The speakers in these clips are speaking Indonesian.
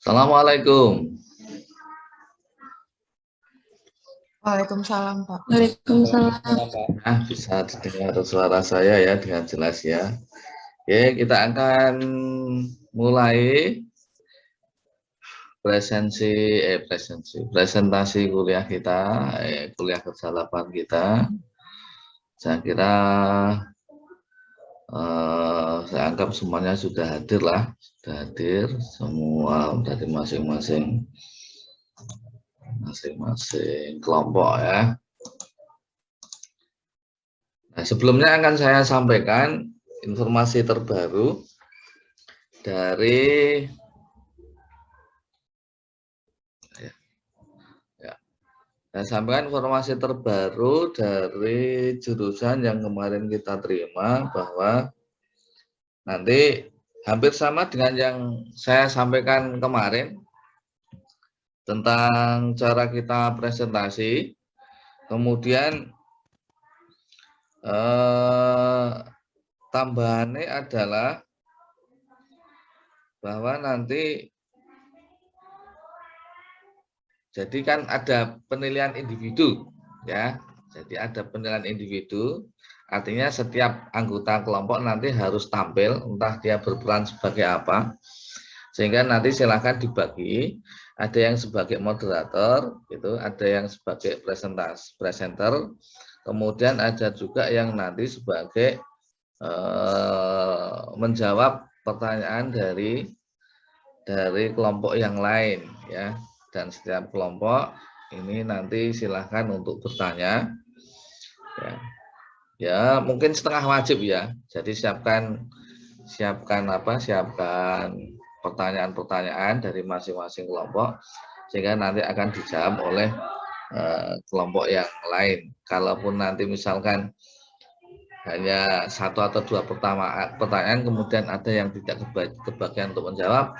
Assalamualaikum. Waalaikumsalam, Pak. Waalaikumsalam. Nah, bisa dengar suara saya ya dengan jelas ya. Oke, kita akan mulai presentasi kuliah kita, kuliah kerja lapangan kita. Saya kira saya anggap semuanya sudah hadir lah, sudah hadir semua dari masing-masing kelompok ya. Nah, sebelumnya akan saya sampaikan informasi terbaru dari saya sampaikan informasi terbaru dari jurusan yang kemarin kita terima, bahwa nanti hampir sama dengan yang saya sampaikan kemarin tentang cara kita presentasi. Kemudian tambahannya adalah bahwa nanti jadi kan ada penilaian individu ya. Jadi ada penilaian individu, artinya setiap anggota kelompok nanti harus tampil, entah dia berperan sebagai apa. Sehingga nanti silakan dibagi, ada yang sebagai moderator, gitu, ada yang sebagai presenter, kemudian ada juga yang nanti sebagai menjawab pertanyaan dari kelompok yang lain ya. Dan setiap kelompok ini nanti silahkan untuk bertanya ya, mungkin setengah wajib ya. Jadi siapkan pertanyaan-pertanyaan dari masing-masing kelompok, sehingga nanti akan dijawab oleh kelompok yang lain. Kalaupun nanti misalkan hanya satu atau dua pertanyaan, kemudian ada yang tidak kebagian untuk menjawab,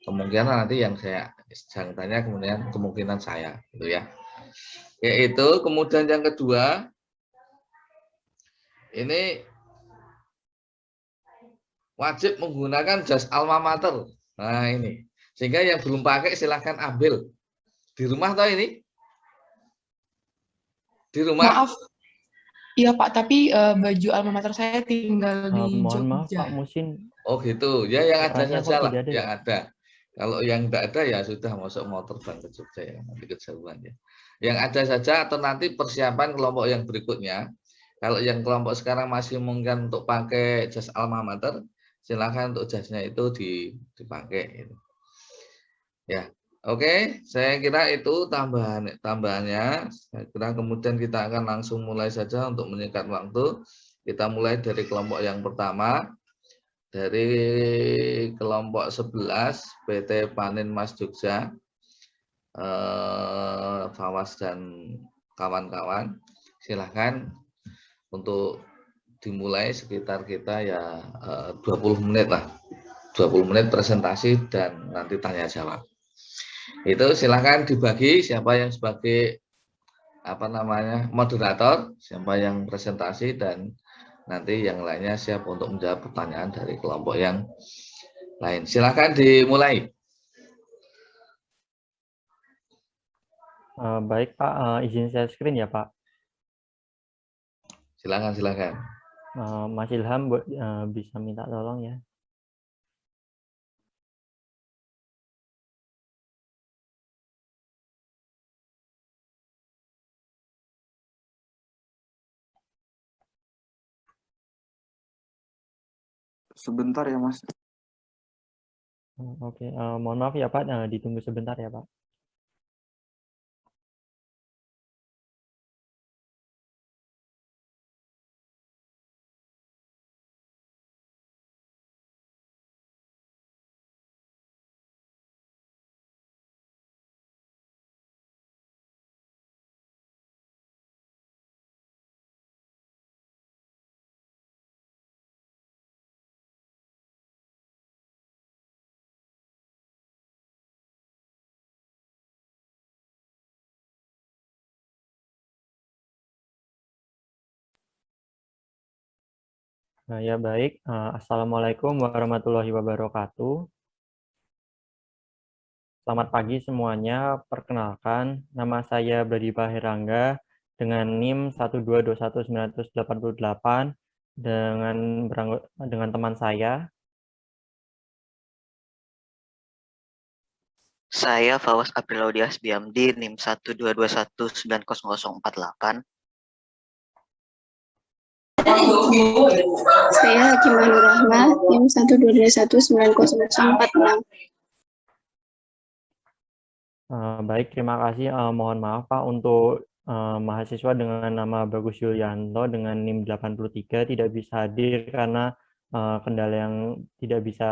kemungkinan nanti yang tanya kemudian kemungkinan saya, gitu ya. Yaitu kemudian yang kedua, ini wajib menggunakan jas alma mater. Nah ini, sehingga yang belum pakai silahkan ambil. Di rumah toh ini? Di rumah? Maaf, iya Pak, tapi baju alma mater saya tinggal di Mohon maaf Jogja. Pak Musin. Oh gitu, ya yang ada Suaranya saja kok lah, tidak ada yang ya? ada. Kalau yang tidak ada ya sudah masuk mau terbang ke Jogja ya, nanti kejauhan ya. Yang ada saja atau nanti persiapan kelompok yang berikutnya. Kalau yang kelompok sekarang masih mungkin untuk pakai jas alma mater, silakan untuk jasnya itu dipakai. Gitu. Ya, oke. Saya kira itu tambahannya. Saya kira kemudian kita akan langsung mulai saja untuk menyingkat waktu. Kita mulai dari kelompok yang pertama. Dari kelompok 11 PT Panin Mas Jogja, Fawas dan kawan-kawan, silahkan untuk dimulai sekitar kita ya 20 menit lah, 20 menit presentasi dan nanti tanya jawab. Itu silahkan dibagi siapa yang sebagai moderator, siapa yang presentasi, dan nanti yang lainnya siap untuk menjawab pertanyaan dari kelompok yang lain. Silakan dimulai. Baik Pak, izin share screen ya Pak. Silakan. Mas Ilham bisa minta tolong ya. Sebentar ya Mas. Oke, mohon maaf ya Pak, ditunggu sebentar ya Pak. Ya baik. Assalamualaikum warahmatullahi wabarakatuh. Selamat pagi semuanya. Perkenalkan, nama saya Bradipa Herangga dengan NIM 1221988 dengan teman saya. Saya Fawas Aprilaudias Biamdi, NIM 122190048. Saya Hakimanur Rahma, NIM 122190046. Baik, terima kasih. Mohon maaf Pak untuk mahasiswa dengan nama Bagus Yulianto dengan NIM 83 tidak bisa hadir karena kendala yang tidak bisa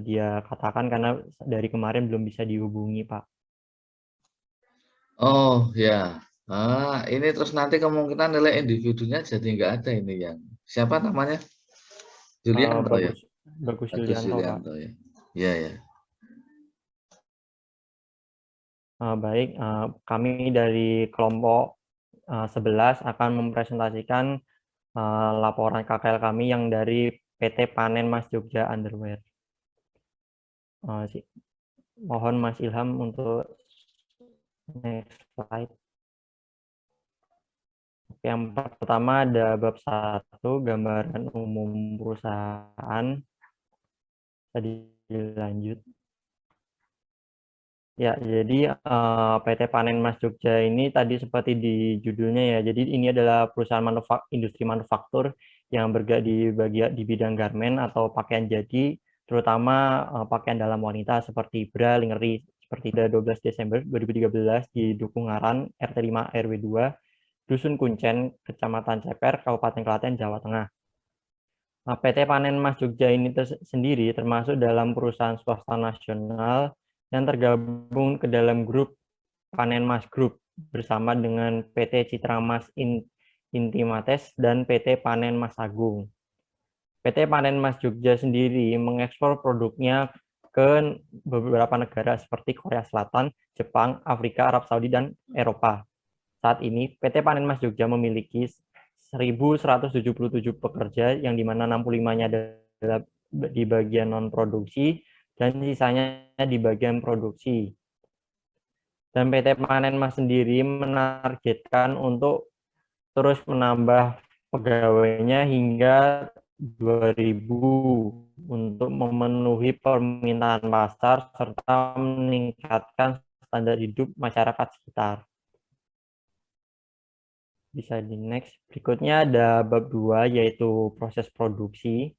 dia katakan karena dari kemarin belum bisa dihubungi Pak. Oh ya, ini terus nanti kemungkinan nilai individunya jadi nggak ada ini yang siapa namanya? Julianto ya, Bagus Agus Yulianto Pak. Julianto ya. Ya ya. Baik, kami dari kelompok 11 akan mempresentasikan laporan KKL kami yang dari PT Panen Mas Jogja Underwear. Mohon Mas Ilham untuk next slide. Oke, yang pertama ada bab 1, gambaran umum perusahaan. Tadi dilanjut. Ya, jadi PT Panen Mas Jogja ini tadi seperti di judulnya ya. Jadi ini adalah perusahaan industri manufaktur yang bergerak di bidang garmen atau pakaian jadi, terutama pakaian dalam wanita seperti bra, lingerie, seperti pada 12 Desember 2013 di Dukungaran, RT 5 RW 2, Dusun Kuncen, Kecamatan Ceper, Kabupaten Klaten, Jawa Tengah. PT Panen Mas Jogja ini sendiri termasuk dalam perusahaan swasta nasional yang tergabung ke dalam grup Panen Mas Group bersama dengan PT Citra Mas Intimates dan PT Panen Mas Agung. PT Panen Mas Jogja sendiri mengekspor produknya ke beberapa negara seperti Korea Selatan, Jepang, Afrika, Arab Saudi, dan Eropa. Saat ini, PT Panen Mas Jogja memiliki 1.177 pekerja, yang dimana 65-nya adalah di bagian non-produksi, dan sisanya di bagian produksi. Dan PT Panen Mas sendiri menargetkan untuk terus menambah pegawainya hingga 2.000 untuk memenuhi permintaan pasar serta meningkatkan standar hidup masyarakat sekitar. Bisa di next. Berikutnya ada bab 2 yaitu proses produksi.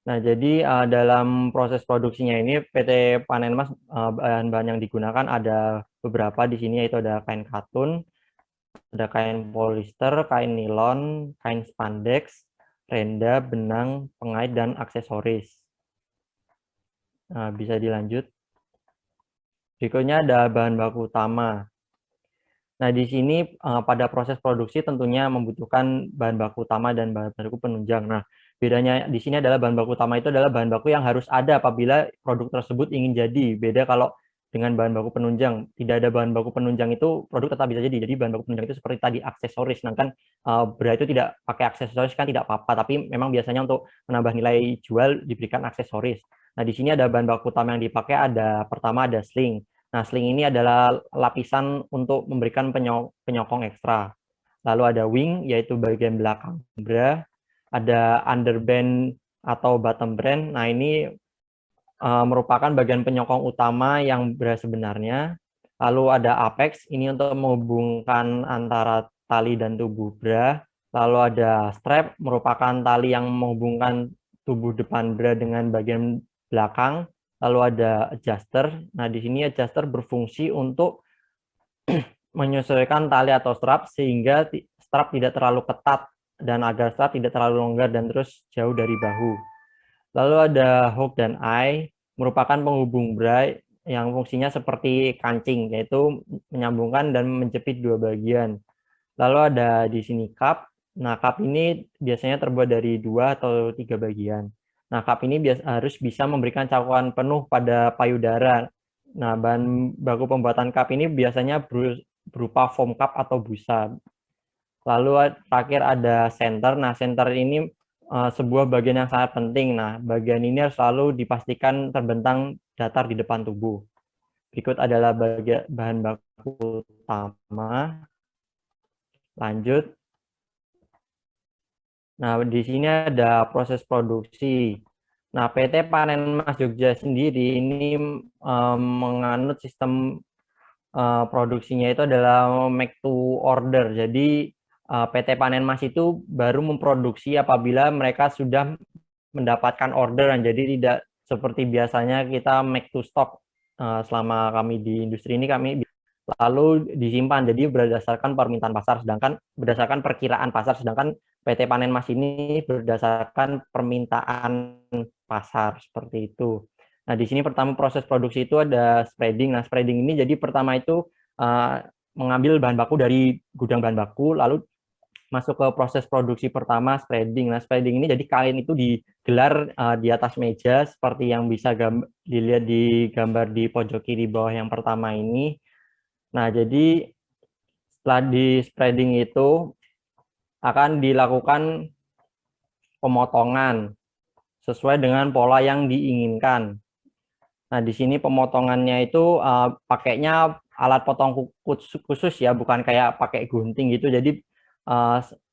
Nah, jadi dalam proses produksinya ini PT Panen Mas bahan-bahan yang digunakan ada beberapa di sini, yaitu ada kain katun, ada kain polister, kain nilon, kain spandex, renda, benang, pengait, dan aksesoris. Nah, bisa dilanjut. Berikutnya ada bahan baku utama. Nah, di sini pada proses produksi tentunya membutuhkan bahan baku utama dan bahan baku penunjang. Nah, bedanya di sini adalah bahan baku utama itu adalah bahan baku yang harus ada apabila produk tersebut ingin jadi. Beda kalau dengan bahan baku penunjang. Tidak ada bahan baku penunjang itu produk tetap bisa jadi. Jadi bahan baku penunjang itu seperti tadi aksesoris. Sedangkan bra itu tidak pakai aksesoris kan tidak apa-apa. Tapi memang biasanya untuk menambah nilai jual diberikan aksesoris. Nah, di sini ada bahan baku utama yang dipakai. Pertama ada sling. Nah, sling ini adalah lapisan untuk memberikan penyokong ekstra. Lalu ada wing, yaitu bagian belakang bra. Ada underband atau bottom band. Nah, ini merupakan bagian penyokong utama yang bra sebenarnya. Lalu ada apex, ini untuk menghubungkan antara tali dan tubuh bra. Lalu ada strap, merupakan tali yang menghubungkan tubuh depan bra dengan bagian belakang. Lalu ada adjuster. Nah, di sini adjuster berfungsi untuk menyesuaikan tali atau strap sehingga strap tidak terlalu ketat dan agar strap tidak terlalu longgar dan terus jauh dari bahu. Lalu ada hook dan eye, merupakan penghubung bra yang fungsinya seperti kancing, yaitu menyambungkan dan menjepit dua bagian. Lalu ada di sini cup. Nah, cup ini biasanya terbuat dari 2 atau 3 bagian. Nah, cup ini harus bisa memberikan cakupan penuh pada payudara. Nah, bahan baku pembuatan cup ini biasanya berupa foam cup atau busa. Lalu terakhir ada center. Nah, center ini sebuah bagian yang sangat penting. Nah, bagian ini harus selalu dipastikan terbentang datar di depan tubuh. Berikut adalah bahan baku utama. Lanjut. Nah, di sini ada proses produksi. Nah, PT Panen Mas Jogja sendiri ini menganut sistem produksinya itu adalah make to order. Jadi PT Panen Mas itu baru memproduksi apabila mereka sudah mendapatkan orderan. Jadi tidak seperti biasanya kita make to stock. Selama kami di industri ini kami lalu disimpan. Jadi berdasarkan permintaan pasar, sedangkan berdasarkan perkiraan pasar, sedangkan PT Panen Mas ini berdasarkan permintaan pasar seperti itu. Nah, di sini pertama proses produksi itu ada spreading. Nah, spreading ini jadi pertama itu mengambil bahan baku dari gudang bahan baku, lalu masuk ke proses produksi pertama spreading. Nah, spreading ini jadi kain itu digelar di atas meja seperti yang bisa dilihat di gambar di pojok kiri bawah yang pertama ini. Nah, jadi setelah di spreading itu akan dilakukan pemotongan sesuai dengan pola yang diinginkan. Nah, di sini pemotongannya itu pakainya alat potong khusus ya, bukan kayak pakai gunting gitu. Jadi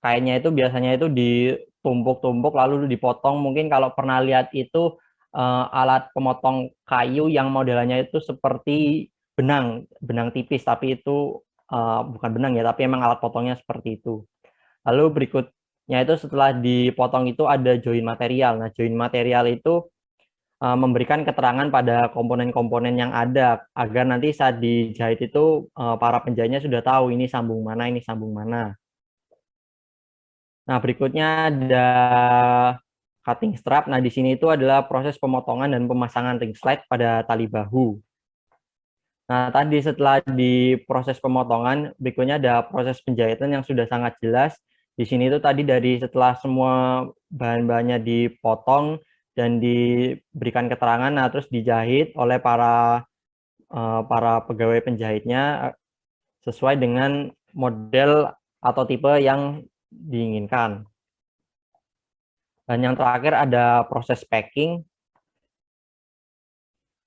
kainnya itu biasanya itu ditumpuk-tumpuk lalu dipotong. Mungkin kalau pernah lihat itu alat pemotong kayu yang modelnya itu seperti benang tipis, tapi itu bukan benang ya, tapi emang alat potongnya seperti itu. Lalu berikutnya itu setelah dipotong itu ada join material. Nah, join material itu memberikan keterangan pada komponen-komponen yang ada agar nanti saat dijahit itu para penjahitnya sudah tahu ini sambung mana, ini sambung mana. Nah, berikutnya ada cutting strap. Nah, di sini itu adalah proses pemotongan dan pemasangan ring slide pada tali bahu. Nah, tadi setelah di proses pemotongan, berikutnya ada proses penjahitan yang sudah sangat jelas. Di sini itu tadi dari setelah semua bahan-bahannya dipotong dan diberikan keterangan, nah terus dijahit oleh para pegawai penjahitnya sesuai dengan model atau tipe yang diinginkan. Dan yang terakhir ada proses packing.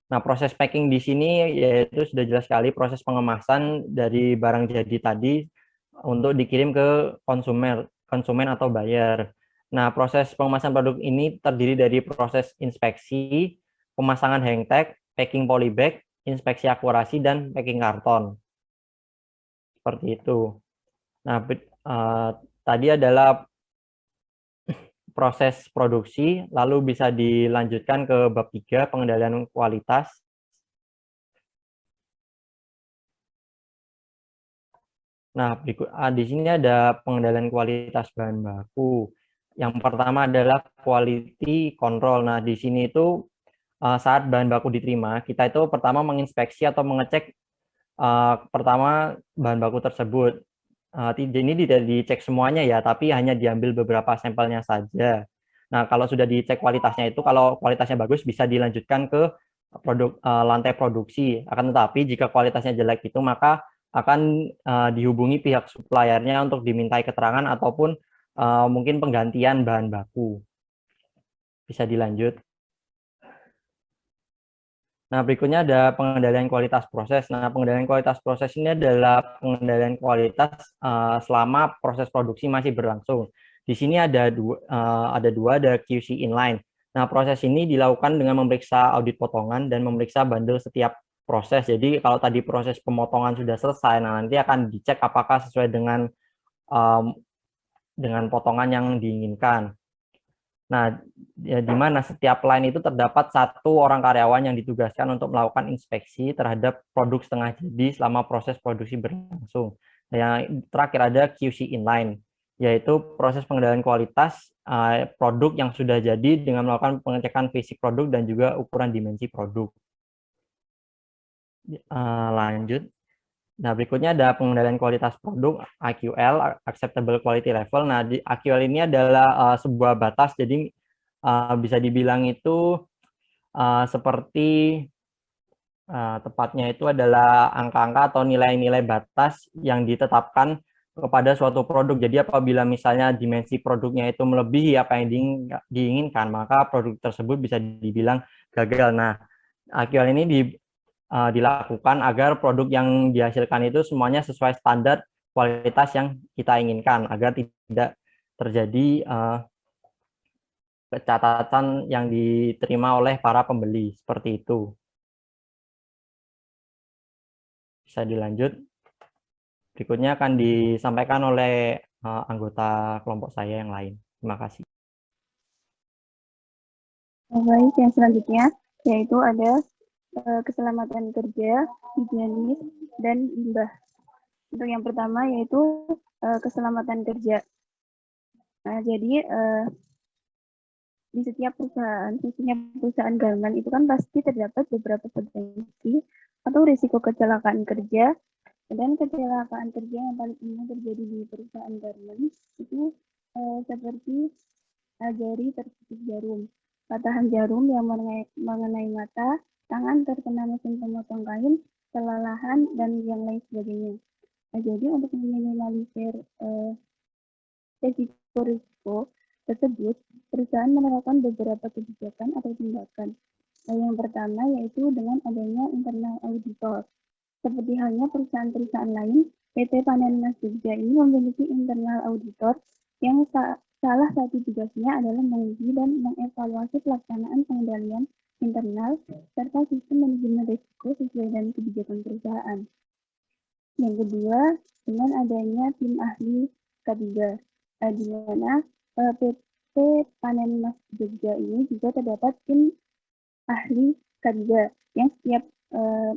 Nah, proses packing di sini yaitu sudah jelas sekali proses pengemasan dari barang jadi tadi untuk dikirim ke konsumen atau buyer. Nah, proses pengemasan produk ini terdiri dari proses inspeksi, pemasangan hang tag, packing polybag, inspeksi akurasi, dan packing karton. Seperti itu. Nah, tadi adalah proses produksi, lalu bisa dilanjutkan ke bab 3, pengendalian kualitas. Nah, di sini ada pengendalian kualitas bahan baku. Yang pertama adalah quality control. Nah, di sini itu saat bahan baku diterima, kita itu pertama menginspeksi atau mengecek pertama bahan baku tersebut. Ini tidak dicek semuanya ya, tapi hanya diambil beberapa sampelnya saja. Nah, kalau sudah dicek kualitasnya itu, kalau kualitasnya bagus bisa dilanjutkan ke lantai produksi. Akan tetapi jika kualitasnya jelek itu, maka akan dihubungi pihak suppliernya untuk dimintai keterangan ataupun mungkin penggantian bahan baku. Bisa dilanjut. Nah, berikutnya ada pengendalian kualitas proses. Nah, pengendalian kualitas proses ini adalah pengendalian kualitas selama proses produksi masih berlangsung. Di sini ada dua QC inline. Nah, proses ini dilakukan dengan memeriksa audit potongan dan memeriksa bandel setiap proses. Jadi, kalau tadi proses pemotongan sudah selesai, nah nanti akan dicek apakah sesuai dengan potongan yang diinginkan. Nah, ya, di mana setiap line itu terdapat satu orang karyawan yang ditugaskan untuk melakukan inspeksi terhadap produk setengah jadi selama proses produksi berlangsung. Nah, yang terakhir ada QC inline, yaitu proses pengendalian kualitas produk yang sudah jadi dengan melakukan pengecekan fisik produk dan juga ukuran dimensi produk. Lanjut. Nah, berikutnya ada pengendalian kualitas produk, AQL, Acceptable Quality Level. Nah, di AQL ini adalah sebuah batas, jadi bisa dibilang itu seperti tepatnya itu adalah angka-angka atau nilai-nilai batas yang ditetapkan kepada suatu produk. Jadi apabila misalnya dimensi produknya itu melebihi apa yang diinginkan, maka produk tersebut bisa dibilang gagal. Nah, AQL ini dilakukan agar produk yang dihasilkan itu semuanya sesuai standar kualitas yang kita inginkan, agar tidak terjadi catatan yang diterima oleh para pembeli. Seperti itu. Bisa dilanjut. Berikutnya akan disampaikan oleh anggota kelompok saya yang lain. Terima kasih. Baik, yang selanjutnya yaitu ada keselamatan kerja, higienis, dan limbah. Untuk yang pertama yaitu keselamatan kerja. Nah, jadi di setiap perusahaan, khususnya perusahaan garmen itu kan pasti terdapat beberapa potensi atau risiko kecelakaan kerja. Dan kecelakaan kerja yang paling umum terjadi di perusahaan garmen itu seperti jari tertusuk jarum, patahan jarum yang mengenai mata, tangan terkena mesin pemotong kain, kelelahan, dan yang lain sebagainya. Nah, jadi untuk meminimalisir risiko tersebut, perusahaan menerapkan beberapa kebijakan atau tindakan. Nah, yang pertama yaitu dengan adanya internal auditor. Seperti halnya perusahaan-perusahaan lain, PT Panen Mas Jogja ini memiliki internal auditor yang salah satu tugasnya adalah menguji dan mengevaluasi pelaksanaan pengendalian internal serta sistem manajemen risiko sesuai dengan kebijakan perusahaan. Yang kedua, dengan adanya tim ahli K3, di mana PT Panen Mas Jogja ini juga terdapat tim ahli K3 yang setiap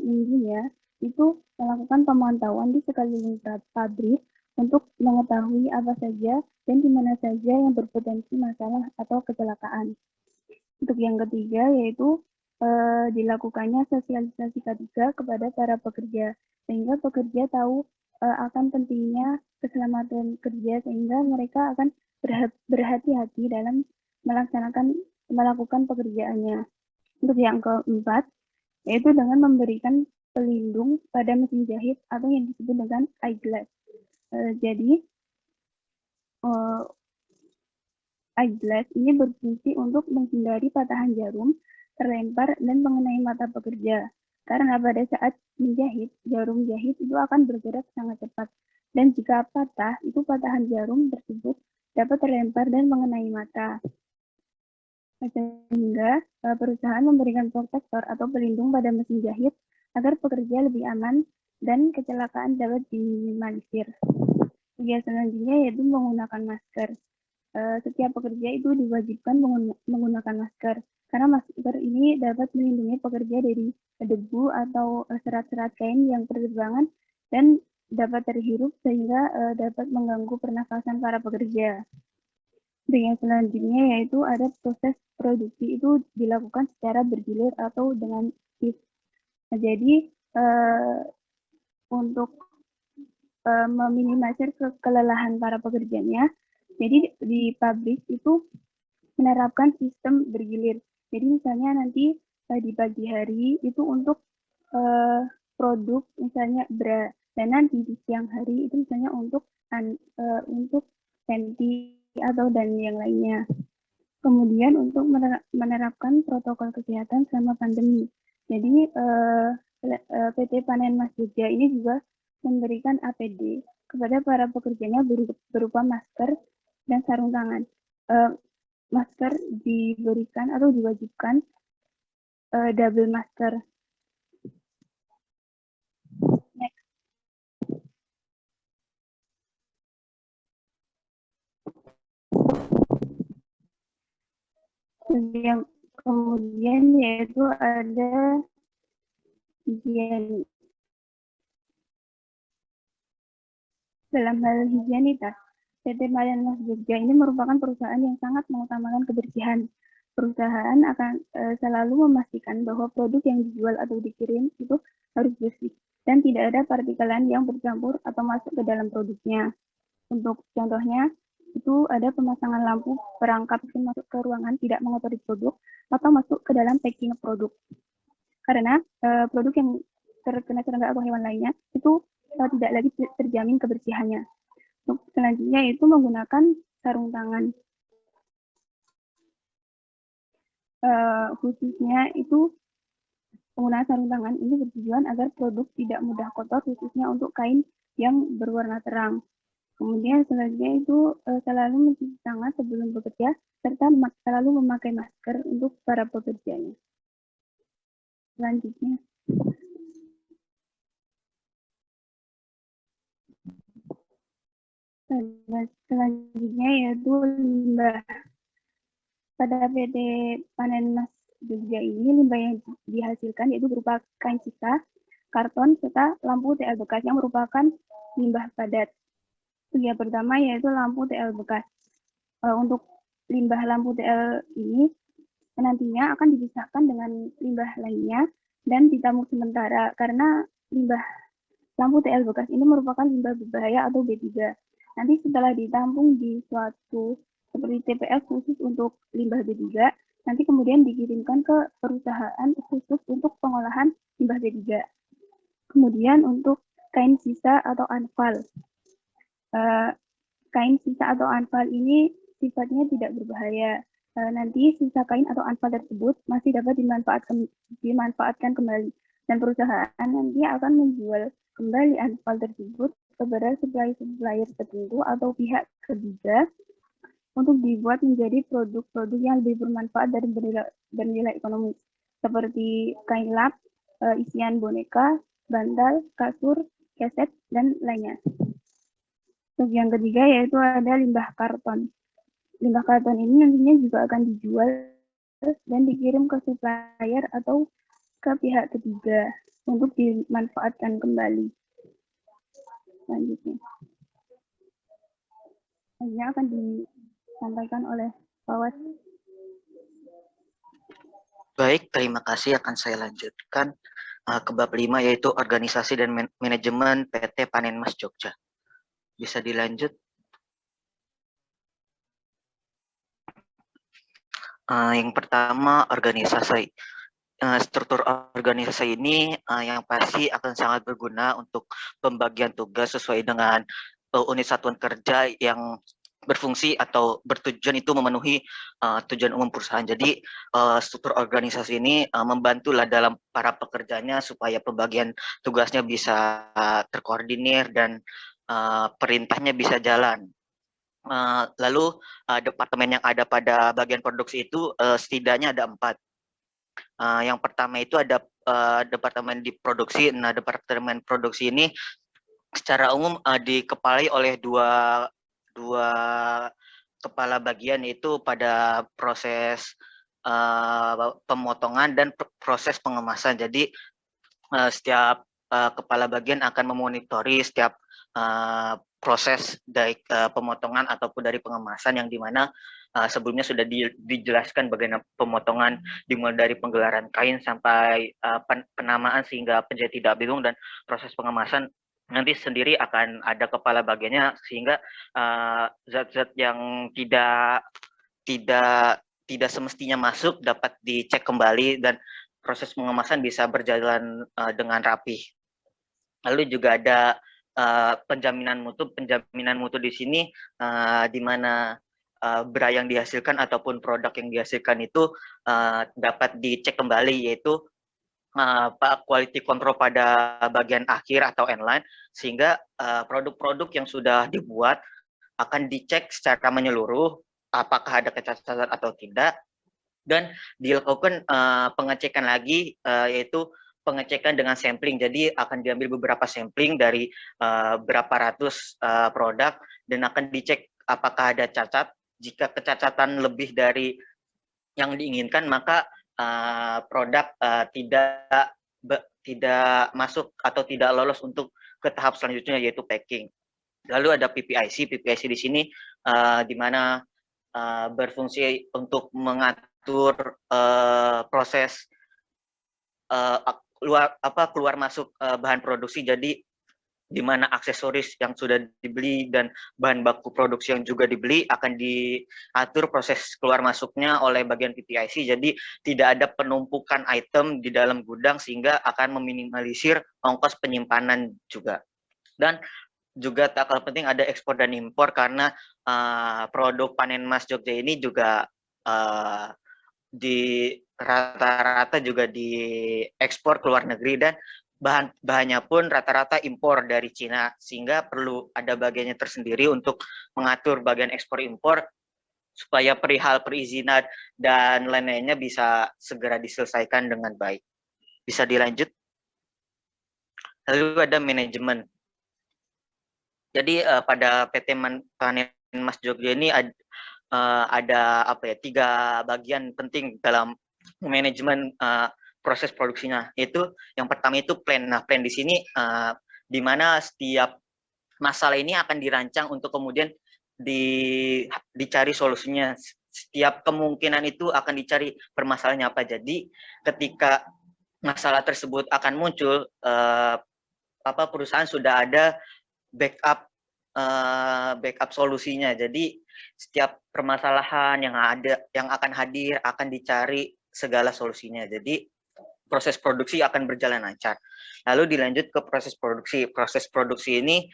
minggunya itu melakukan pemantauan di sekeliling pabrik untuk mengetahui apa saja dan di mana saja yang berpotensi masalah atau kecelakaan. Untuk yang ketiga yaitu dilakukannya sosialisasi K3 kepada para pekerja sehingga pekerja tahu akan pentingnya keselamatan kerja sehingga mereka akan berhati-hati dalam melakukan pekerjaannya. Untuk yang keempat yaitu dengan memberikan pelindung pada mesin jahit atau yang disebut dengan eyeglass. Jadi eyeglass ini berfungsi untuk menghindari patahan jarum terlempar dan mengenai mata pekerja. Karena pada saat menjahit, jarum jahit itu akan bergerak sangat cepat. Dan jika patah, itu patahan jarum tersebut dapat terlempar dan mengenai mata. Sehingga perusahaan memberikan protektor atau pelindung pada mesin jahit agar pekerja lebih aman dan kecelakaan dapat diminimalisir. Kegiatan selanjutnya yaitu menggunakan masker. Setiap pekerja itu diwajibkan menggunakan masker karena masker ini dapat melindungi pekerja dari debu atau serat-serat kain yang berterbangan dan dapat terhirup sehingga dapat mengganggu pernafasan para pekerja. Yang selanjutnya yaitu ada proses produksi itu dilakukan secara bergilir atau dengan shift. Nah, jadi untuk meminimalisir kelelahan para pekerjanya, jadi di pabrik itu menerapkan sistem bergilir. Jadi misalnya nanti di pagi hari itu untuk produk misalnya bra, dan nanti di siang hari itu misalnya untuk panty atau dan yang lainnya. Kemudian untuk menerapkan protokol kesehatan selama pandemi. Jadi PT Panen Mas Jogja ini juga memberikan APD kepada para pekerjanya berupa masker dan sarung tangan. Masker diberikan atau diwajibkan double masker. Next. Yang kemudian yaitu ada higienis. Dalam hal higienitas, PT Panen Mas Jogja ini merupakan perusahaan yang sangat mengutamakan kebersihan. Perusahaan akan selalu memastikan bahwa produk yang dijual atau dikirim itu harus bersih dan tidak ada partikelan yang bercampur atau masuk ke dalam produknya. Untuk contohnya, itu ada pemasangan lampu perangkap yang masuk ke ruangan tidak mengotori produk atau masuk ke dalam packing produk. Karena produk yang terkena serangga atau hewan lainnya itu tidak lagi terjamin kebersihannya. Untuk selanjutnya itu menggunakan sarung tangan. Khususnya itu penggunaan sarung tangan ini bertujuan agar produk tidak mudah kotor, khususnya untuk kain yang berwarna terang. Kemudian selanjutnya itu selalu mencuci tangan sebelum bekerja, serta selalu memakai masker untuk para pekerjanya. Selanjutnya, yaitu limbah. Pada PT Panen Mas Jogja ini, limbah yang dihasilkan yaitu berupa kain sisa, karton, serta lampu TL bekas yang merupakan limbah padat. Yang pertama yaitu lampu TL bekas. Untuk limbah lampu TL ini nantinya akan dipisahkan dengan limbah lainnya dan ditampung sementara karena limbah lampu TL bekas ini merupakan limbah berbahaya atau B3. Nanti setelah ditampung di suatu seperti TPS khusus untuk limbah B3, nanti kemudian dikirimkan ke perusahaan khusus untuk pengolahan limbah B3. Kemudian untuk kain sisa atau anfal. Kain sisa atau anfal ini sifatnya tidak berbahaya. Nanti sisa kain atau anfal tersebut masih dapat dimanfaatkan kembali, dan perusahaan nanti akan menjual kembali anfal tersebut kepada supplier tertentu atau pihak ketiga untuk dibuat menjadi produk-produk yang lebih bermanfaat dan bernilai ekonomis, seperti kain lap, isian boneka, bantal, kasur, keset, dan lainnya. Untuk yang ketiga yaitu ada limbah karton. Limbah karton ini nantinya juga akan dijual dan dikirim ke supplier atau ke pihak ketiga untuk dimanfaatkan kembali. Selanjutnya akan disampaikan oleh Pak Was. Baik, terima kasih. Akan saya lanjutkan ke bab 5 yaitu organisasi dan manajemen PT Panen Mas Jogja. Bisa dilanjut. Yang pertama, organisasi. Struktur organisasi ini yang pasti akan sangat berguna untuk pembagian tugas sesuai dengan unit satuan kerja yang berfungsi atau bertujuan itu memenuhi tujuan umum perusahaan. Jadi struktur organisasi ini membantulah dalam para pekerjanya supaya pembagian tugasnya bisa terkoordinir dan perintahnya bisa jalan. Lalu departemen yang ada pada bagian produksi itu setidaknya ada 4. Yang pertama itu ada departemen di produksi. Nah, departemen produksi ini secara umum dikepalai oleh dua kepala bagian, yaitu pada proses pemotongan dan proses pengemasan. Jadi setiap kepala bagian akan memonitori setiap proses dari pemotongan ataupun dari pengemasan, yang dimana sebelumnya sudah dijelaskan bagaimana pemotongan dimulai dari penggelaran kain sampai penamaan sehingga penjahit tidak bingung, dan proses pengemasan nanti sendiri akan ada kepala bagiannya, sehingga zat-zat yang tidak semestinya masuk dapat dicek kembali dan proses pengemasan bisa berjalan dengan rapi. Lalu juga ada penjaminan mutu. Penjaminan mutu di sini di mana bra yang dihasilkan ataupun produk yang dihasilkan itu dapat dicek kembali, yaitu quality control pada bagian akhir atau inline, sehingga produk-produk yang sudah dibuat akan dicek secara menyeluruh apakah ada kecacatan atau tidak, dan dilakukan pengecekan lagi, yaitu pengecekan dengan sampling. Jadi akan diambil beberapa sampling dari berapa ratus produk dan akan dicek apakah ada cacat. Jika kecacatan lebih dari yang diinginkan, maka produk tidak masuk atau tidak lolos untuk ke tahap selanjutnya, yaitu packing. Lalu ada PPIC. PPIC di sini di mana berfungsi untuk mengatur proses keluar masuk bahan produksi. Jadi di mana aksesoris yang sudah dibeli dan bahan baku produksi yang juga dibeli akan diatur proses keluar masuknya oleh bagian PPIC. Jadi tidak ada penumpukan item di dalam gudang, sehingga akan meminimalisir ongkos penyimpanan juga. Dan juga tak kalah penting ada ekspor dan impor karena produk panen emas Jogja ini juga di rata-rata juga diekspor ke luar negeri dan bahannya pun rata-rata impor dari Cina, sehingga perlu ada bagiannya tersendiri untuk mengatur bagian ekspor impor supaya perihal perizinan dan lain-lainnya bisa segera diselesaikan dengan baik. Bisa dilanjut. Lalu ada manajemen. Jadi pada PT Panen Emas Jogja ini ada apa ya, 3 bagian penting dalam manajemen proses produksinya. Itu yang pertama itu plan. Nah, plan di sini di mana setiap masalah ini akan dirancang untuk kemudian dicari solusinya. Setiap kemungkinan itu akan dicari permasalahannya apa. Jadi ketika masalah tersebut akan muncul, perusahaan sudah ada backup solusinya. Jadi setiap permasalahan yang akan hadir akan dicari segala solusinya. Jadi proses produksi akan berjalan lancar. Lalu dilanjut ke proses produksi. Proses produksi ini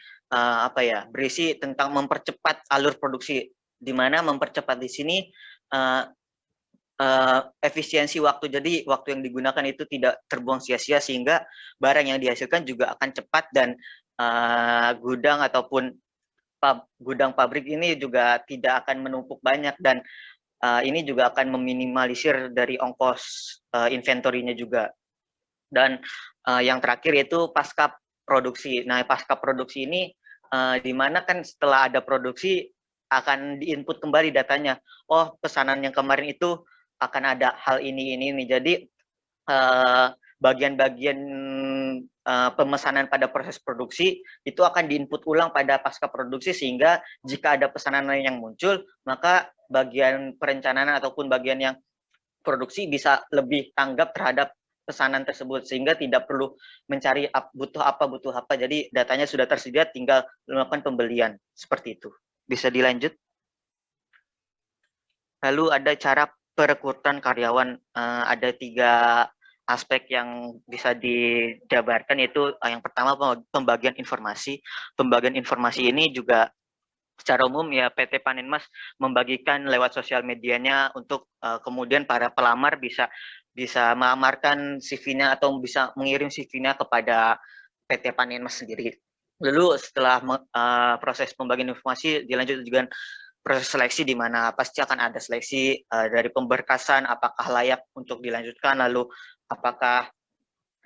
berisi tentang mempercepat alur produksi. Di mana mempercepat di sini efisiensi waktu. Jadi waktu yang digunakan itu tidak terbuang sia-sia sehingga barang yang dihasilkan juga akan cepat dan gudang ataupun gudang pabrik ini juga tidak akan menumpuk banyak dan ini juga akan meminimalisir dari ongkos inventorinya juga. Dan yang terakhir yaitu pasca produksi. Nah, pasca produksi ini di mana kan setelah ada produksi akan diinput kembali datanya. Oh, pesanan yang kemarin itu akan ada hal ini. Jadi bagian-bagian pemesanan pada proses produksi itu akan diinput ulang pada pasca produksi sehingga jika ada pesanan lain yang muncul, maka bagian perencanaan ataupun bagian yang produksi bisa lebih tanggap terhadap pesanan tersebut sehingga tidak perlu mencari butuh apa. Jadi datanya sudah tersedia, tinggal melakukan pembelian. Seperti itu. Bisa dilanjut. Lalu ada cara perekrutan karyawan. Ada 3 aspek yang bisa dijabarkan, yaitu yang pertama pembagian informasi. Pembagian informasi ini juga secara umum ya PT Panen Emas membagikan lewat sosial medianya untuk kemudian para pelamar bisa melamarkan CV-nya atau bisa mengirim CV-nya kepada PT Panen Emas sendiri. Lalu setelah proses pembagian informasi dilanjut dengan proses seleksi, di mana pasti akan ada seleksi dari pemberkasan apakah layak untuk dilanjutkan, lalu apakah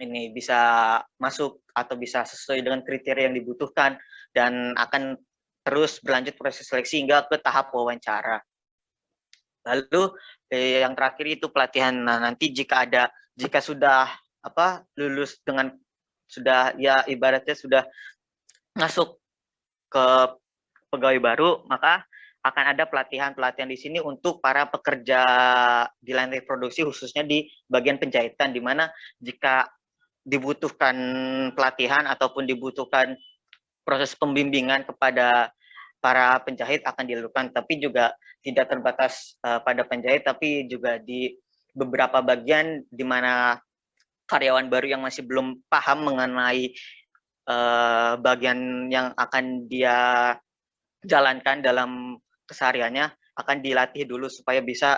ini bisa masuk atau bisa sesuai dengan kriteria yang dibutuhkan, dan akan terus berlanjut proses seleksi hingga ke tahap wawancara. Lalu yang terakhir itu pelatihan. Nah, nanti jika sudah lulus dengan sudah ya ibaratnya sudah masuk ke pegawai baru, maka akan ada pelatihan di sini untuk para pekerja di lantai produksi, khususnya di bagian penjahitan, di mana jika dibutuhkan pelatihan ataupun dibutuhkan proses pembimbingan kepada para penjahit akan dilakukan, tapi juga tidak terbatas pada penjahit, tapi juga di beberapa bagian di mana karyawan baru yang masih belum paham mengenai bagian yang akan dia jalankan dalam kesehariannya akan dilatih dulu supaya bisa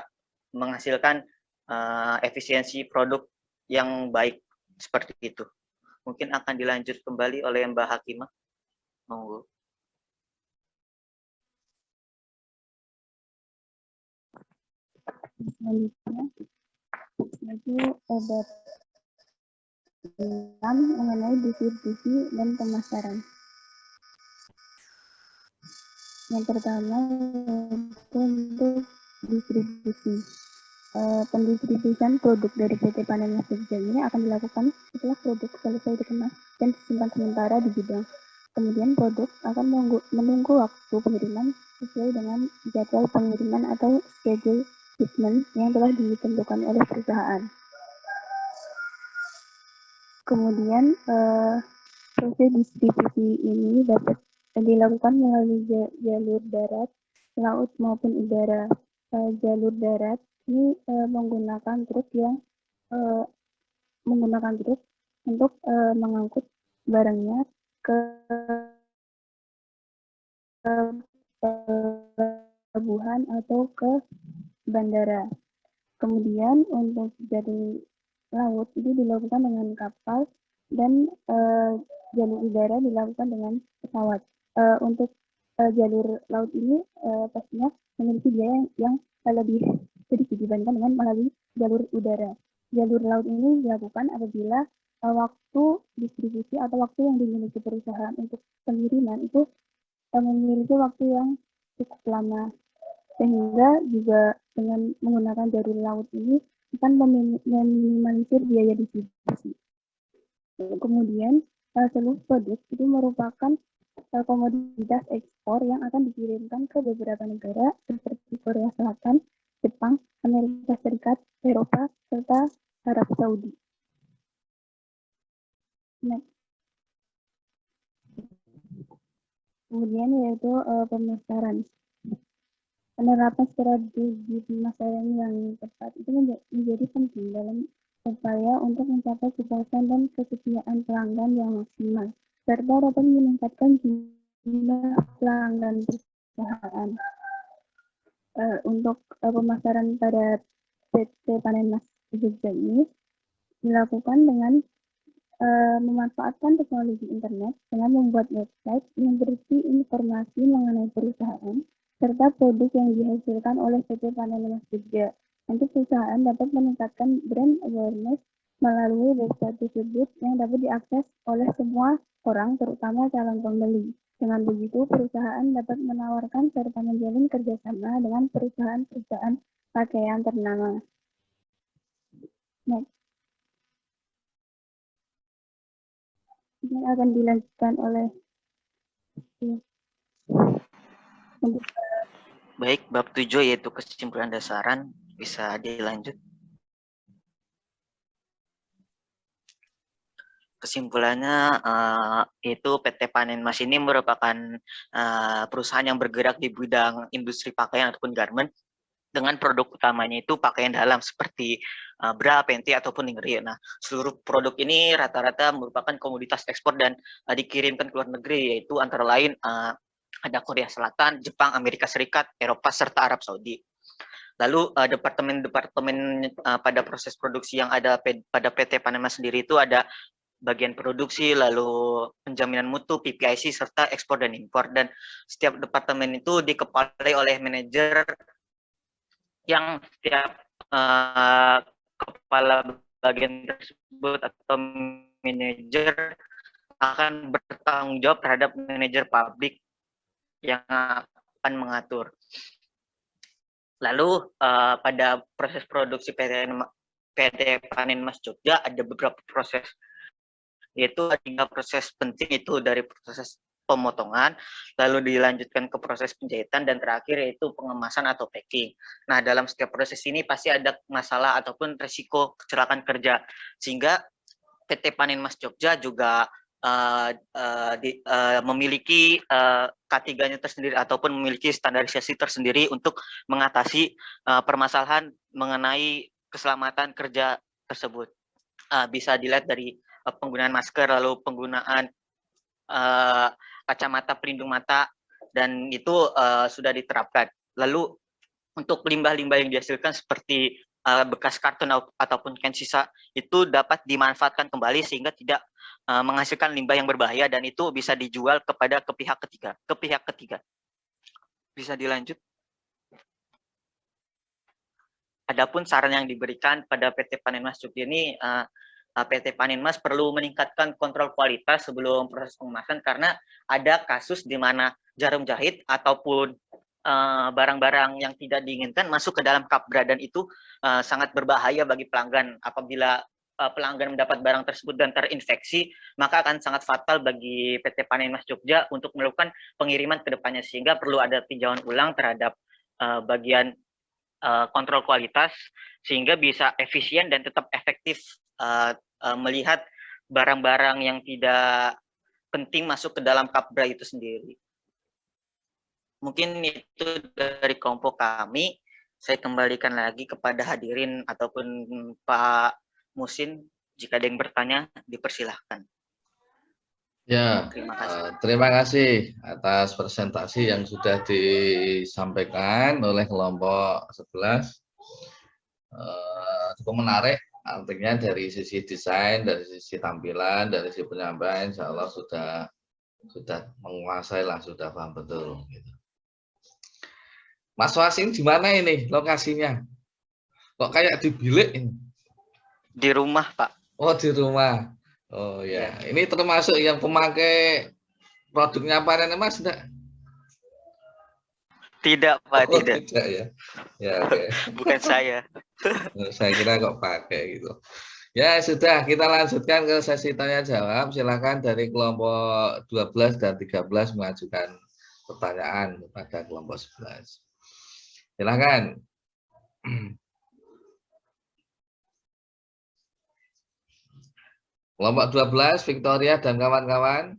menghasilkan efisiensi produk yang baik, seperti itu. Mungkin akan dilanjut kembali oleh Mbak Hakimah. Monggo. Selanjutnya, itu ada 6 mengenai distribusi dan pemasaran. Yang pertama itu untuk distribusi. Pendistribusian produk dari PT Panen Emas Jogja ini akan dilakukan setelah produk selesai dikemas dan disimpan sementara di gudang. Kemudian produk akan menunggu waktu pengiriman sesuai dengan jadwal pengiriman atau schedule shipment yang telah ditentukan oleh perusahaan. Kemudian proses distribusi ini dapat dilakukan melalui jalur darat, laut maupun udara. Jalur darat ini menggunakan truk untuk mengangkut barangnya ke pelabuhan atau ke bandara. Kemudian untuk jalur laut itu dilakukan dengan kapal dan jalur udara dilakukan dengan pesawat. Untuk jalur laut ini pastinya memiliki biaya yang lebih sedikit dibandingkan dengan melalui jalur udara. Jalur laut ini dilakukan apabila waktu distribusi atau waktu yang dimiliki perusahaan untuk pengiriman itu memiliki waktu yang cukup lama, sehingga juga dengan menggunakan jalur laut ini akan meminimalisir biaya distribusi. Kemudian seluruh produk itu merupakan komoditas ekspor yang akan dikirimkan ke beberapa negara seperti Korea Selatan, Jepang, Amerika Serikat, Eropa, serta Arab Saudi. Next. Kemudian yaitu pemasaran. Penerapan strategi pemasaran yang tepat itu menjadi penting dalam upaya untuk mencapai kepuasan dan kesetiaan pelanggan yang maksimal, serta dapat meningkatkan jumlah pelanggan perusahaan. Untuk pemasaran pada PT Panen Mas Jogja ini dilakukan dengan memanfaatkan teknologi internet dengan membuat website yang berisi informasi mengenai perusahaan serta produk yang dihasilkan oleh PT Panen Mas Jogja. Nanti perusahaan dapat meningkatkan brand awareness melalui website tersebut yang dapat diakses oleh semua orang, terutama calon pembeli. Dengan begitu, perusahaan dapat menawarkan serta menjalin kerjasama dengan perusahaan-perusahaan pakaian ternama. Next. Ini akan dilanjutkan oleh Baik, bab 7 yaitu kesimpulan dasaran, bisa dilanjut. Kesimpulannya itu PT Panen Mas ini merupakan perusahaan yang bergerak di bidang industri pakaian ataupun garment dengan produk utamanya itu pakaian dalam seperti bra, panty ataupun lingerie. Nah, seluruh produk ini rata-rata merupakan komoditas ekspor dan dikirimkan ke luar negeri, yaitu antara lain ada Korea Selatan, Jepang, Amerika Serikat, Eropa, serta Arab Saudi. Lalu departemen-departemen pada proses produksi yang ada pada PT Panen Mas sendiri itu ada bagian produksi, lalu penjaminan mutu, PPIC, serta ekspor dan impor. Dan setiap departemen itu dikepalai oleh manajer yang setiap kepala bagian tersebut atau manajer akan bertanggung jawab terhadap manajer pabrik yang akan mengatur. Lalu pada proses produksi PT Panen Mas Jogja ada beberapa proses, yaitu ada proses penting itu dari proses pemotongan, lalu dilanjutkan ke proses penjahitan, dan terakhir yaitu pengemasan atau packing. Nah, dalam setiap proses ini pasti ada masalah ataupun risiko kecelakaan kerja, sehingga PT Panen Mas Jogja juga memiliki K3-nya tersendiri ataupun memiliki standarisasi tersendiri untuk mengatasi permasalahan mengenai keselamatan kerja tersebut. Bisa dilihat dari penggunaan masker, lalu penggunaan kacamata pelindung mata, dan itu sudah diterapkan. Lalu untuk limbah-limbah yang dihasilkan seperti bekas karton ataupun can sisa itu dapat dimanfaatkan kembali sehingga tidak menghasilkan limbah yang berbahaya, dan itu bisa dijual kepada ke pihak ketiga. Bisa dilanjut. Adapun saran yang diberikan pada PT Panen Mas Jogja ini, PT Panen Mas perlu meningkatkan kontrol kualitas sebelum proses pengemasan, karena ada kasus di mana jarum jahit ataupun barang-barang yang tidak diinginkan masuk ke dalam kapbra, dan itu sangat berbahaya bagi pelanggan. Apabila pelanggan mendapat barang tersebut dan terinfeksi, maka akan sangat fatal bagi PT Panen Mas Jogja untuk melakukan pengiriman ke depannya, sehingga perlu ada tinjauan ulang terhadap bagian kontrol kualitas sehingga bisa efisien dan tetap efektif melihat barang-barang yang tidak penting masuk ke dalam kapbra itu sendiri. Mungkin itu dari kelompok kami. Saya kembalikan lagi kepada hadirin ataupun Pak Musin. Jika ada yang bertanya, dipersilahkan. Ya, Terima kasih. terima kasih atas presentasi yang sudah disampaikan oleh kelompok 11. Cukup menarik, artinya dari sisi desain, dari sisi tampilan, dari sisi penyampaian, insya Allah sudah menguasai lah, sudah paham betul. Gitu. Mas Wasin di mana ini lokasinya? Kok kayak di bilik ini? Di rumah, Pak. Oh, di rumah. Oh ya, ini termasuk yang pemakai produknya Panen Mas enggak? Tidak, Pak, Oh, tidak. tidak ya. Ya, oke. Bukan saya. Saya kira kok pakai gitu. Ya, sudah kita lanjutkan ke sesi tanya jawab. Silakan dari kelompok 12 dan 13 mengajukan pertanyaan kepada kelompok 11. Silakan. Kelompok 12, Victoria dan kawan-kawan.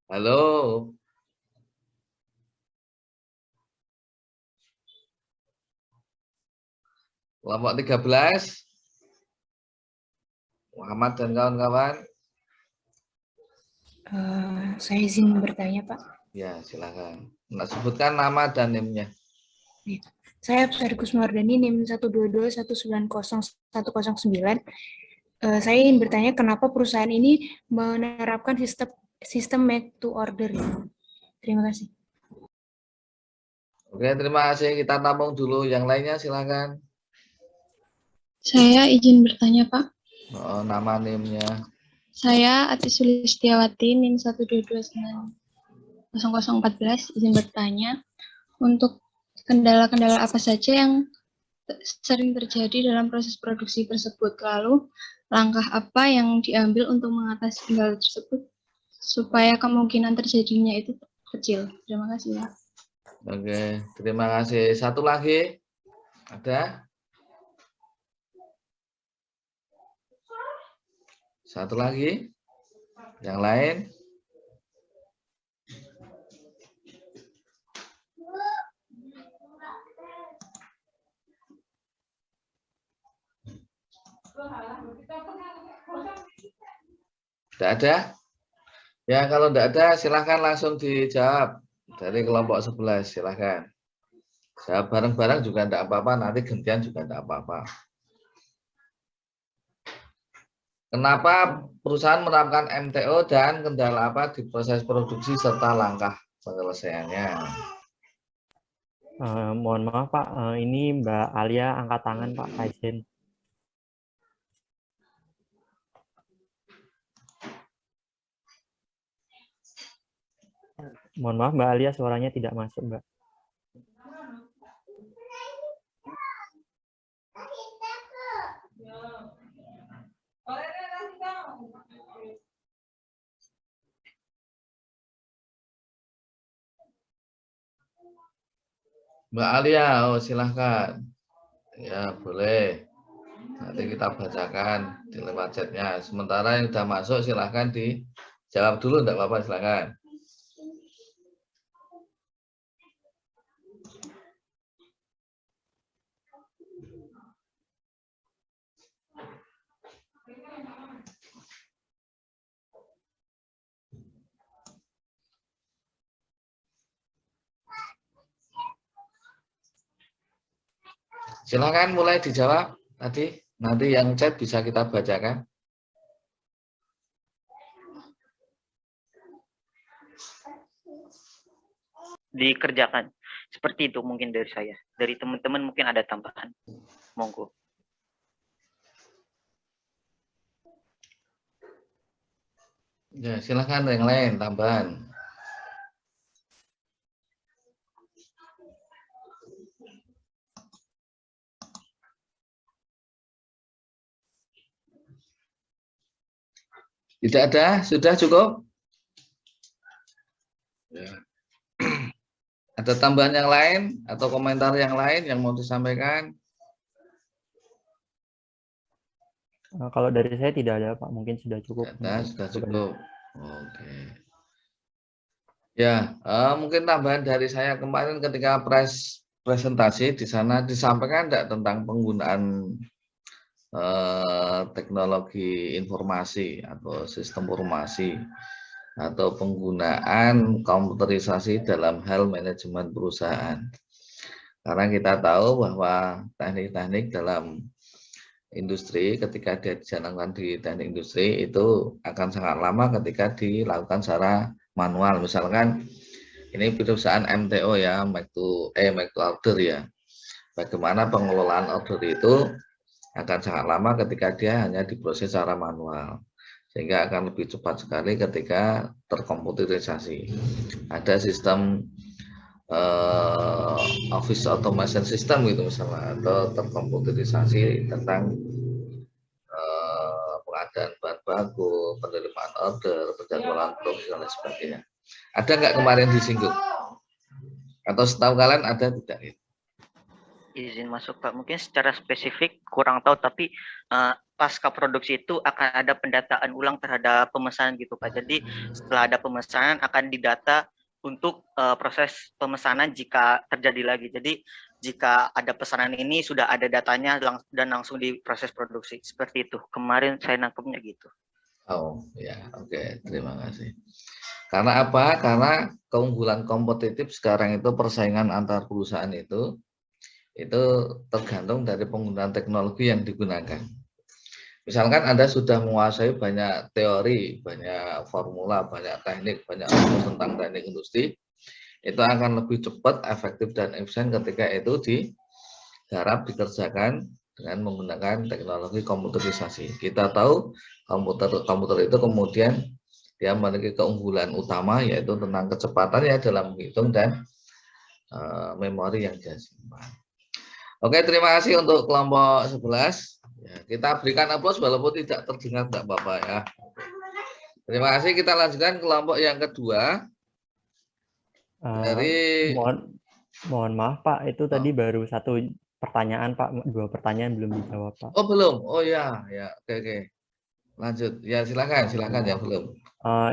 Halo. Kelompok 13, Muhammad dan kawan-kawan. Saya izin bertanya, Pak. Ya, silakan. Nah, sebutkan nama dan NIM-nya. Saya Sarikus Mardani, NIM 122190109. Saya ingin bertanya kenapa perusahaan ini menerapkan sistem make to order. Terima kasih. Oke, terima kasih. Kita tampung dulu. Yang lainnya silakan. Saya izin bertanya, Pak. Oh, nama NIM-nya. Saya Ati Sulistiawati, NIM 1229014, izin bertanya, untuk kendala-kendala apa saja yang sering terjadi dalam proses produksi tersebut, lalu langkah apa yang diambil untuk mengatasi kendala tersebut supaya kemungkinan terjadinya itu kecil. Terima kasih, Pak. Oke, terima kasih. Satu lagi, ada? Satu lagi, yang lain? Tidak ada? Ya, kalau tidak ada, silahkan langsung dijawab dari kelompok 11, silahkan. Jawab bareng-bareng juga tidak apa-apa, nanti gantian juga tidak apa-apa. Kenapa perusahaan menerapkan MTO dan kendala apa di proses produksi serta langkah penyelesaiannya? Mohon maaf Pak, ini Mbak Alia angkat tangan Pak Kaizen. Mohon maaf Mbak Alia, suaranya tidak masuk Mbak. Mbak Alia, oh silahkan. Ya boleh. Nanti kita bacakan di lewat chatnya. Sementara yang sudah masuk silahkan dijawab dulu, enggak apa-apa, silahkan. Silakan mulai dijawab tadi. Nanti yang chat bisa kita bacakan. Dikerjakan. Seperti itu mungkin dari saya. Dari teman-teman mungkin ada tambahan. Monggo. Ya, silakan yang lain tambahan. Tidak ada? Sudah cukup? Ya. Ada tambahan yang lain atau komentar yang lain yang mau disampaikan? Kalau dari saya tidak ada Pak, mungkin sudah cukup. Sudah cukup. Oke. Ya, mungkin tambahan dari saya kemarin ketika presentasi di sana disampaikan tidak tentang penggunaan teknologi informasi atau sistem informasi atau penggunaan komputerisasi dalam hal manajemen perusahaan. Karena kita tahu bahwa teknik-teknik dalam industri ketika dia dijalankan di teknik industri itu akan sangat lama ketika dilakukan secara manual. Misalkan ini perusahaan MTO ya, make to order ya. Bagaimana pengelolaan order itu akan sangat lama ketika dia hanya diproses secara manual. Sehingga akan lebih cepat sekali ketika terkomputerisasi. Ada sistem office automation system gitu misalnya, atau terkomputerisasi tentang pengadaan bahan baku, penerimaan order, penjadwalan produksi dan lain sebagainya. Ada nggak kemarin disinggung? Atau setahu kalian ada tidak? Izin masuk Pak, mungkin secara spesifik kurang tahu, tapi pasca produksi itu akan ada pendataan ulang terhadap pemesanan gitu Pak. Jadi setelah ada pemesanan akan didata untuk proses pemesanan jika terjadi lagi. Jadi jika ada pesanan ini sudah ada datanya dan langsung diproses produksi. Seperti itu. Kemarin saya nangkepnya gitu. Oh ya, oke. Terima kasih. Karena apa? Karena keunggulan kompetitif sekarang itu persaingan antar perusahaan itu tergantung dari penggunaan teknologi yang digunakan. Misalkan Anda sudah menguasai banyak teori, banyak formula, banyak teknik, banyak rumus tentang teknik industri, itu akan lebih cepat, efektif, dan efisien ketika itu digarap, dikerjakan dengan menggunakan teknologi komputerisasi. Kita tahu komputer itu kemudian dia memiliki keunggulan utama yaitu tentang kecepatan ya dalam menghitung dan memori yang dia simpan. Oke, terima kasih untuk kelompok 11. Ya, kita berikan aplaus walaupun tidak terdengar tidak apa-apa ya. Terima kasih. Kita lanjutkan kelompok yang kedua. Dari mohon maaf Pak, itu tadi baru satu pertanyaan Pak, 2 pertanyaan belum dijawab Pak. Oh belum? Oh ya, ya oke. Lanjut. Ya silakan ya belum.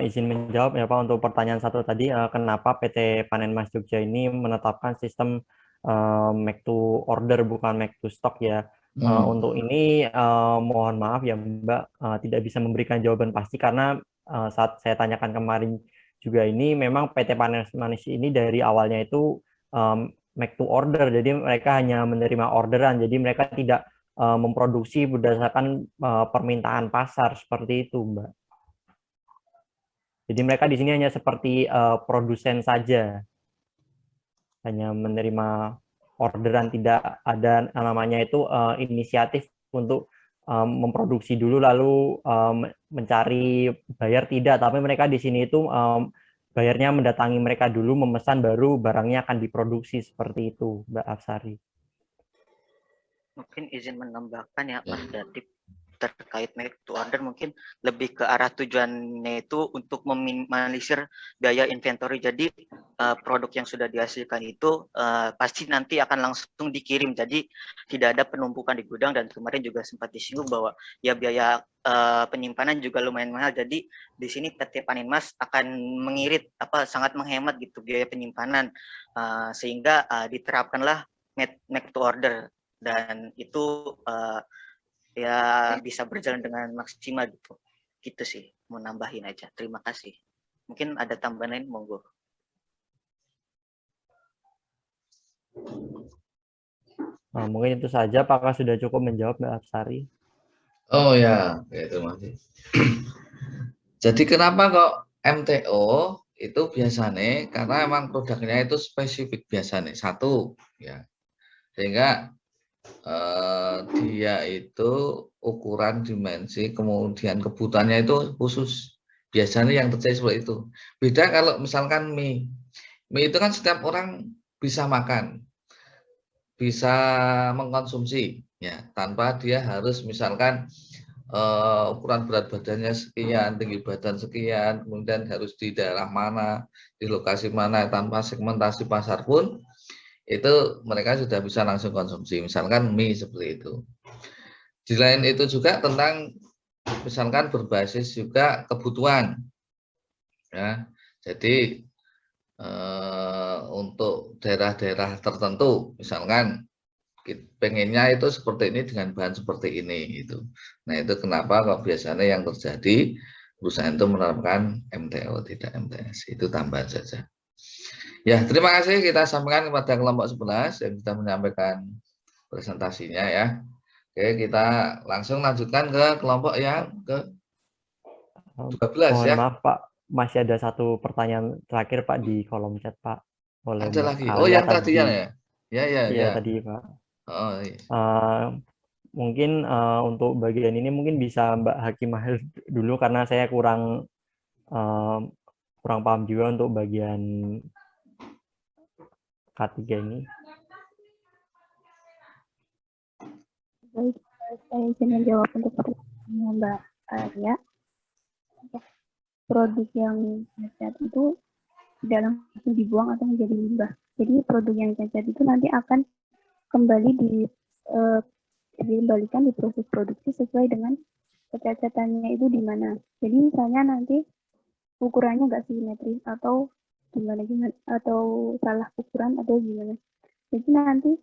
Izin menjawab ya Pak untuk pertanyaan 1 tadi, kenapa PT Panen Mas Jogja ini menetapkan sistem make to order bukan make to stock ya. Untuk ini mohon maaf ya Mbak, tidak bisa memberikan jawaban pasti karena saat saya tanyakan kemarin juga ini memang PT Panen Mas ini dari awalnya itu make to order, jadi mereka hanya menerima orderan, jadi mereka tidak memproduksi berdasarkan permintaan pasar seperti itu Mbak. Jadi mereka di sini hanya seperti produsen saja, hanya menerima orderan, tidak ada namanya itu inisiatif untuk memproduksi dulu lalu mencari bayar, tidak, tapi mereka di sini itu bayarnya mendatangi mereka dulu, memesan, baru barangnya akan diproduksi seperti itu Mbak Afsari. Mungkin izin menambahkan ya Mas Datip, terkait make to order mungkin lebih ke arah tujuannya itu untuk meminimalisir biaya inventory. Jadi produk yang sudah dihasilkan itu pasti nanti akan langsung dikirim, jadi tidak ada penumpukan di gudang. Dan kemarin juga sempat disinggung bahwa ya biaya penyimpanan juga lumayan mahal. Jadi di sini PT Panen Mas akan mengirit sangat menghemat gitu biaya penyimpanan, sehingga diterapkanlah make to order, dan itu ya bisa berjalan dengan maksimal gitu sih, mau nambahin aja. Terima kasih. Mungkin ada tambahan lain, monggo. Mungkin itu saja, apakah sudah cukup menjawab Mbak Afsari? Oh ya, terima kasih. Jadi kenapa kok MTO itu biasanya, karena emang produknya itu spesifik biasanya satu ya, sehingga dia itu ukuran, dimensi, kemudian kebutuhannya itu khusus. Biasanya yang terjadi seperti itu. Beda kalau misalkan mie itu kan setiap orang bisa makan, bisa mengkonsumsi ya, tanpa dia harus misalkan ukuran berat badannya sekian, tinggi badan sekian, kemudian harus di daerah mana, di lokasi mana, tanpa segmentasi pasar pun itu mereka sudah bisa langsung konsumsi, misalkan mie seperti itu. Di lain itu juga tentang misalkan berbasis juga kebutuhan ya. Jadi untuk daerah-daerah tertentu misalkan pengennya itu seperti ini dengan bahan seperti ini gitu. Nah itu kenapa kok biasanya yang terjadi perusahaan itu menerapkan MTO, tidak MTS. Itu tambahan saja. Ya, terima kasih kita sampaikan kepada kelompok 11 yang sudah menyampaikan presentasinya ya. Oke, kita langsung lanjutkan ke kelompok yang ke-12 Mohon ya. maaf Pak, masih ada satu pertanyaan terakhir Pak di kolom chat Pak. Oleh Ada Mbak lagi. Oh, Alia yang tadi ya. Ya, ya, Iya ya. tadi Pak. Oh, iya. Mungkin untuk bagian ini mungkin bisa Mbak Hakimah dulu karena saya kurang paham juga untuk bagian K3 ini. Baik, saya izin menjawab untuk pertanyaannya Mbak Arya. Produk yang cacat itu tidak langsung dibuang atau menjadi limbah. Jadi produk yang cacat itu nanti akan kembali dikembalikan di proses produksi sesuai dengan kecacatannya itu di mana. Jadi misalnya nanti ukurannya nggak simetris atau gimana atau salah ukuran atau gimana. Jadi nanti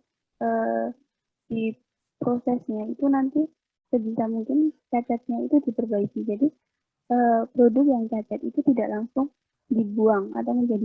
di prosesnya itu nanti sebisa mungkin cacatnya itu diperbaiki. Jadi produk yang cacat itu tidak langsung dibuang atau menjadi